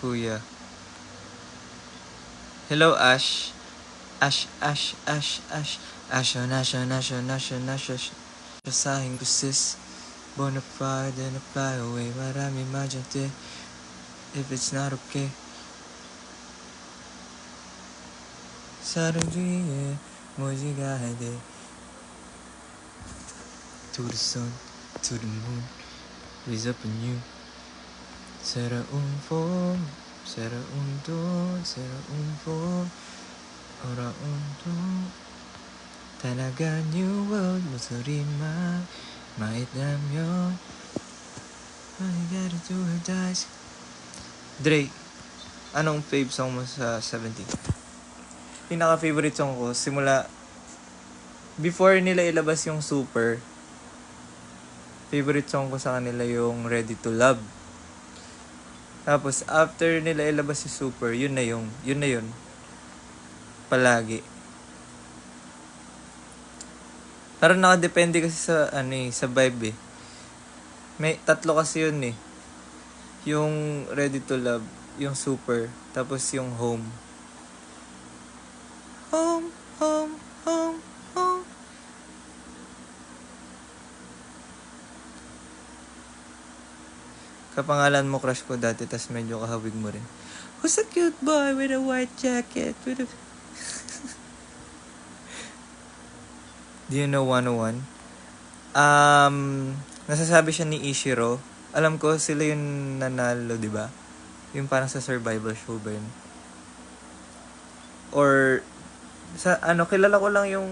kuya. Hello, Ash. Ash, Ash, Ash, Ash. Asha, Nasha, Nasha, Nasha, Nasha. Sahing ko sis. Bonafide and fly away. Marami madyante. If it's not okay. Suddenly, musiga hade. To the sun, to the moon. Raise up on you. Será phone. Será don. Será phone. Ora don. Talaga new world. Musurima. Mait namyon. All you gotta do is dice. Dre, anong fave song mo sa 17? Pinaka-favorite song ko, simula, before nila ilabas yung Super, favorite song ko sa kanila yung Ready to Love. Tapos, after nila ilabas yung Super, yun na yun. Palagi. Parang nakadepende kasi sa, sa vibe eh. May tatlo kasi yun eh. Yung Ready to Love, yung Super, tapos yung Home. Home, home, home, home. Kapangalan mo, crush ko dati, tas medyo kahawig mo rin. Who's a cute boy with a white jacket? Do you know 101? Nasasabi siya ni Ishiro. Alam ko sila yung nanalo, di ba? Yung parang sa survival show ba yun? Or sa kilala ko lang yung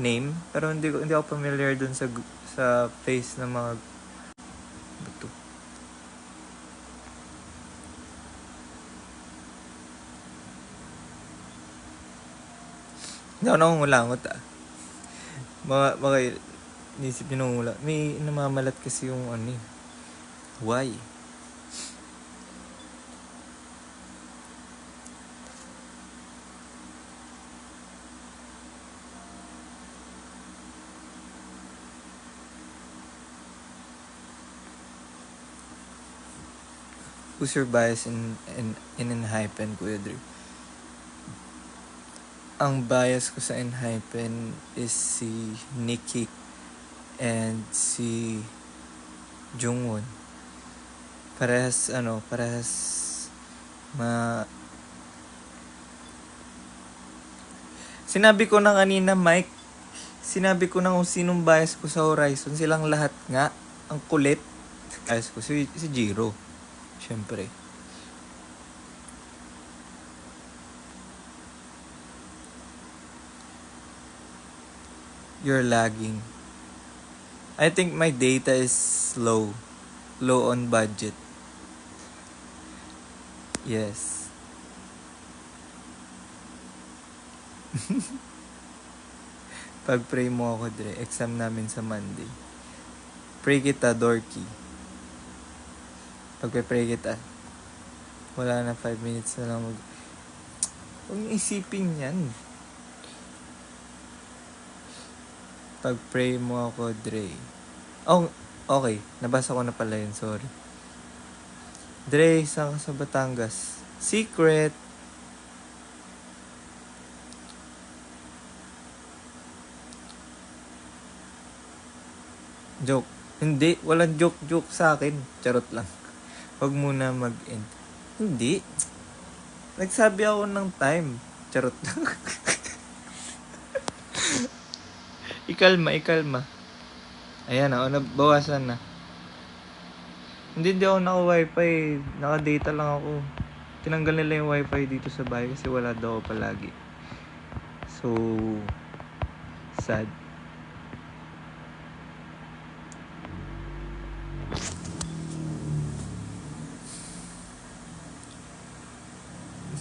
name, pero hindi ako familiar dun sa face ng mga buto. Hindi ako nangungulangot Mga nisip nyo nangungula. May namamalat kasi yung why? Who's your bias in Enhypen, Kuya Dre? Ang bias ko sa Enhypen is si Nikki and si Jungwon. Parehas Sinabi ko na kanina, Mike. Sinabi ko na kung sinong bias ko sa Horizon. Silang lahat nga. Ang kulit. Bias ko si Jiro. Siyempre. You're lagging. I think my data is low. Low on budget. Yes. Pag-pray mo ako, Dre. Exam namin sa Monday. Pray kita, Dorky. Pag-pray kita. Wala na, 5 minutes na lang. Huwag isipin yan. Pag-pray mo ako, Dre. Oh, okay. Nabasa ko na pala yun. Sorry. Dre, saan ka sa Batangas? Secret. Joke. Hindi. Walang joke sa akin. Charot lang. Huwag muna mag-end. Hindi. Nagsabi ako ng time. Charot lang. Ikalma. Ayan na, nabawasan na. Hindi ako naka-wifi. Naka-data lang ako. Tinanggal nila yung wifi dito sa bahay kasi wala daw palagi. So, sad.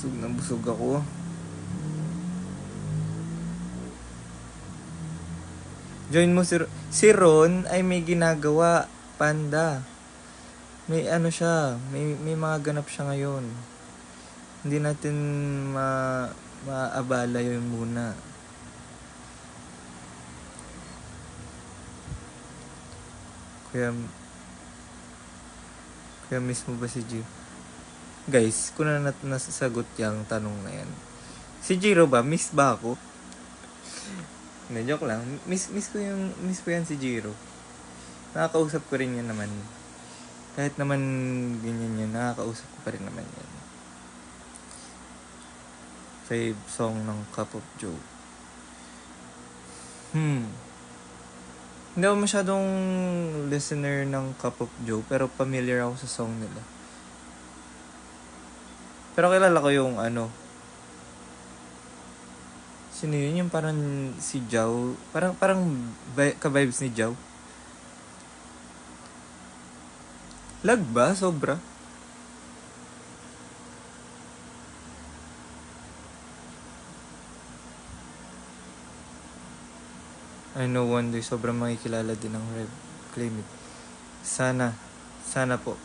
Busog ako. Join mo si Ron ay may ginagawa, Panda. May siya, may mga ganap siya ngayon. Hindi natin maabala yun muna. Kuya miss mo ba si Gio? Guys, kung na nasasagot yung tanong na yan. Si Jiro ba? Miss ba ako? Hindi, joke lang. Miss ko yan si Jiro. Nakakausap ko rin yan naman. Kahit naman ganyan yan, nakakausap ko pa rin naman yan. Fave song ng Cup of Joe. Hindi ako masyadong listener ng Cup of Joe, pero familiar ako sa song nila. Pero kilala ko yung sino yun? Yung parang si Jao. Parang ka-vibes ni Jao. Lag ba? Sobra? I know one day sobrang makikilala din ng Rev. Claim it. Sana po.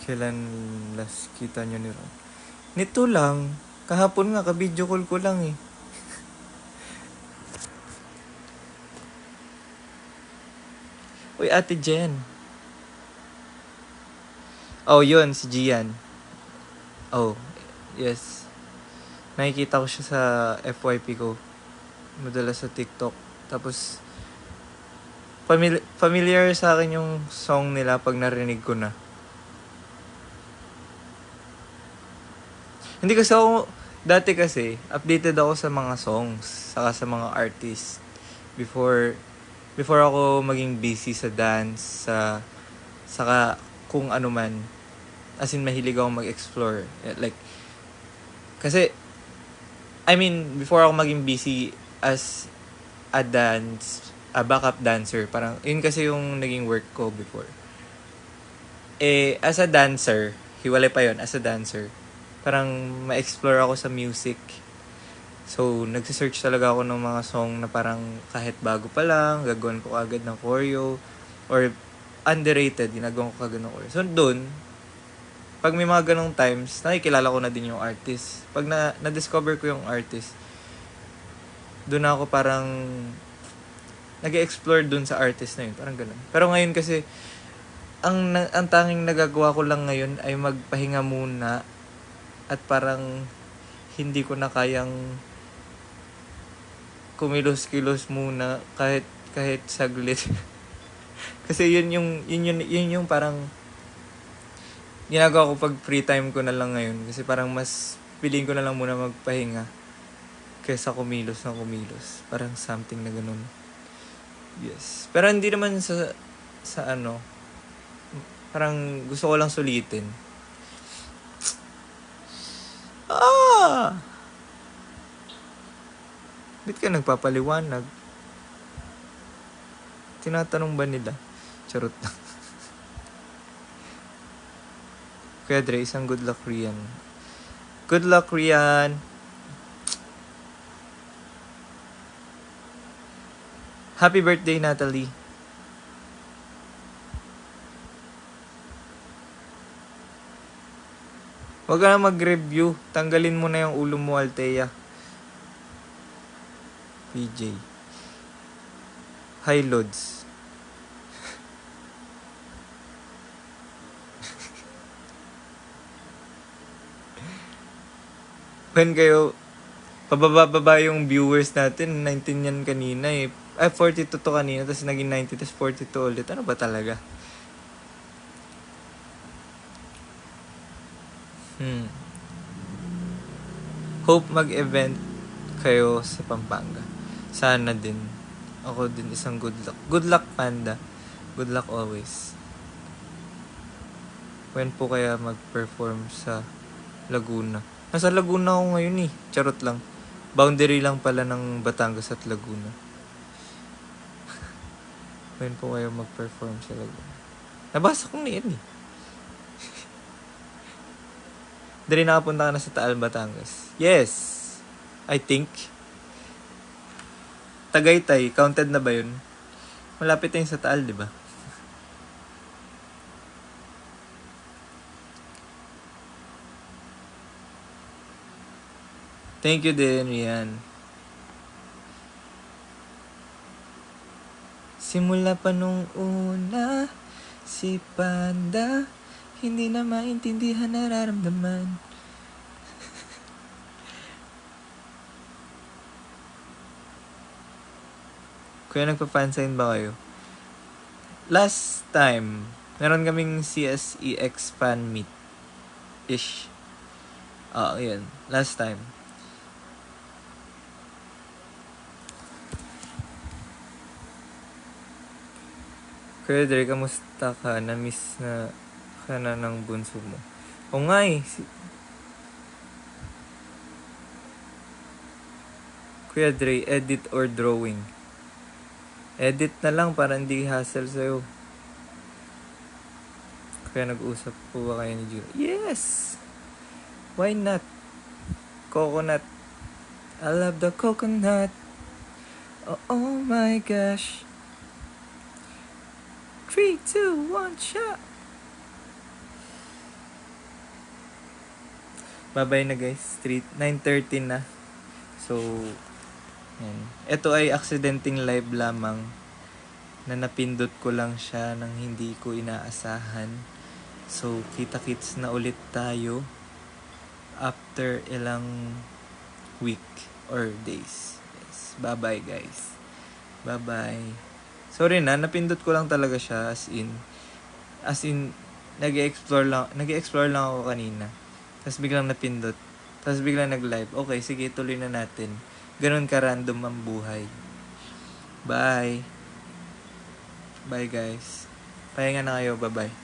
Kailan last kita nyo ni Ron? Nito lang. Kahapon nga, ka-video call ko lang eh. Uy, Ate Jen. Oh, yun, si Gian. Oh, yes. Nakikita ko siya sa FYP ko. Madalas sa TikTok. Tapos, familiar sa akin yung song nila pag narinig ko na. Hindi kasi ako, dati kasi, updated ako sa mga songs, saka sa mga artists. Before ako maging busy sa dance, saka kung ano man. As in, mahilig ako mag-explore. Like, kasi, before ako maging busy as a backup dancer, parang, yun kasi yung naging work ko before. As a dancer, hiwalay pa yun, as a dancer, parang ma-explore ako sa music. So, nagsisearch talaga ako ng mga song na parang kahit bago pa lang, gagawin ko agad ng choreo, or underrated, ginagawa ko agad ng choreo. So, dun, pag may mga ganong times, nakikilala ko na din yung artist. Pag na-discover ko yung artist, doon ako parang nag-explore doon sa artist na yun. Parang ganun. Pero ngayon kasi, ang tanging nagagawa ko lang ngayon ay magpahinga muna at parang hindi ko na kayang kumilos-kilos muna kahit saglit. Kasi yun yung parang ginagawa ko pag free time ko na lang ngayon. Kasi parang mas piling ko na lang muna magpahinga kaysa kumilos. Parang something na ganun. Yes. Pero hindi naman sa parang gusto ko lang sulitin. Ba't ka nagpapaliwanag? Tinatanong ba nila? Charot lang. Kuya Dre, isang good luck Rian. Good luck Rian. Happy birthday Natalie. Huwag ka na mag-review. Tanggalin mo na yung ulo mo, Althea. PJ. Hi, Lods. When kayo, pababa yung viewers natin, 19 yan kanina eh. 42 to kanina, tapos naging 90, tapos 42 ulit. Ano ba talaga? Hope mag-event kayo sa Pampanga. Sana din. Ako din isang good luck. Good luck, Panda. Good luck always. When po kaya mag-perform sa Laguna? Nasa Laguna ako ngayon eh. Charot lang. Boundary lang pala ng Batangas at Laguna. When po kayo mag-perform sa Laguna? Nabasa kong niyan eh. Dali nakapunta ka na sa Taal, Batangas. Yes! I think. Tagaytay, counted na ba yun? Malapit na yung sa Taal, di ba? Thank you din, Rian. Simula pa nung una, si Panda, hindi na maintindihan nararamdaman. Kuya, nagpa-fansign ba kayo? Last time, meron kaming CSEX fan meet-ish. Yun. Last time. Kuya Dre, kamusta ka? Na-miss na ka na ng bunso mo. O nga eh. Kuya Dre, edit or drawing? Edit na lang para hindi hassle sa'yo. Kaya nag-usap po ba kayo ni Jiro? Yes! Why not? Coconut. I love the coconut. Oh my gosh. 3, 2, 1, shot! Bye-bye na guys. 9:30 na. So, yan. Ito ay accidenting live lamang na napindot ko lang siya nang hindi ko inaasahan. So, kita-kits na ulit tayo after ilang week or days. Yes. Bye-bye guys. Bye-bye. Sorry na, napindot ko lang talaga siya as in nag-explore lang ako kanina. Tapos biglang napindot. Tapos biglang nag-live. Okay, sige, tuloy na natin. Ganun ka-random ang buhay. Bye. Bye guys. Pahinga na kayo. Bye-bye.